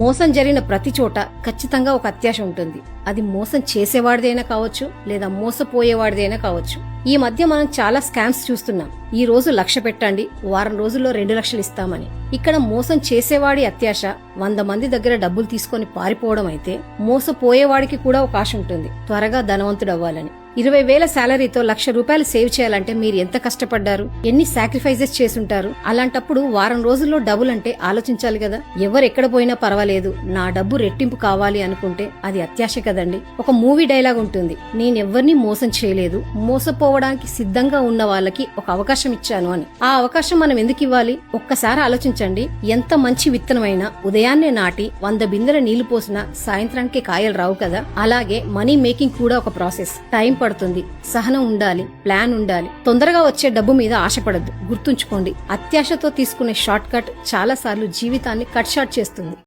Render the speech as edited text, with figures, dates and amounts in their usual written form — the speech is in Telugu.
మోసం జరిగిన ప్రతి చోట ఖచ్చితంగా ఒక అత్యాశ ఉంటుంది. అది మోసం చేసేవాడిదైనా కావచ్చు, లేదా మోసపోయేవాడిదైనా కావచ్చు. ఈ మధ్య మనం చాలా స్కామ్స్ చూస్తున్నాం. ఈ రోజు 1,00,000 పెట్టండి, వారం రోజుల్లో 2 లక్షలు ఇస్తామని. ఇక్కడ మోసం చేసేవాడి అత్యాశ 100 మంది దగ్గర డబ్బులు తీసుకొని పారిపోవడం అయితే, మోసపోయేవాడికి కూడా ఒక ఆశ ఉంటుంది, త్వరగా ధనవంతుడవ్వాలని. 20,000 శాలరీతో 1,00,000 రూపాయలు సేవ్ చేయాలంటే మీరు ఎంత కష్టపడ్డారు, ఎన్ని సాక్రిఫైజెస్ చేసుంటారు. అలాంటప్పుడు వారం రోజుల్లో డబ్బులు అంటే ఆలోచించాలి కదా. ఎవరెక్కడ పోయినా పర్వాలేదు, నా డబ్బు రెట్టింపు కావాలి అనుకుంటే అది అత్యాశ కదండి. ఒక మూవీ డైలాగ్ ఉంటుంది, నేనెవ్వరినీ మోసం చేయలేదు, మోసపోవడానికి సిద్ధంగా ఉన్న వాళ్ళకి ఒక అవకాశం ఇచ్చాను అని. ఆ అవకాశం మనం ఎందుకు ఇవ్వాలి? ఒక్కసారి ఆలోచించండి. ఎంత మంచి విత్తనమైనా ఉదయాన్నే నాటి 100 బిందెల నీళ్లు పోసినా సాయంత్రానికి కాయలు రావు కదా. అలాగే మనీ మేకింగ్ కూడా ఒక ప్రాసెస్. టైం పడుతుంది, సహనం ఉండాలి, ప్లాన్ ఉండాలి. తొందరగా వచ్చే డబ్బు మీద ఆశపడద్దు. గుర్తుంచుకోండి, అత్యాశతో తీసుకునే షార్ట్ కట్ చాలా సార్లు జీవితాన్ని కట్ షార్ట్ చేస్తుంది.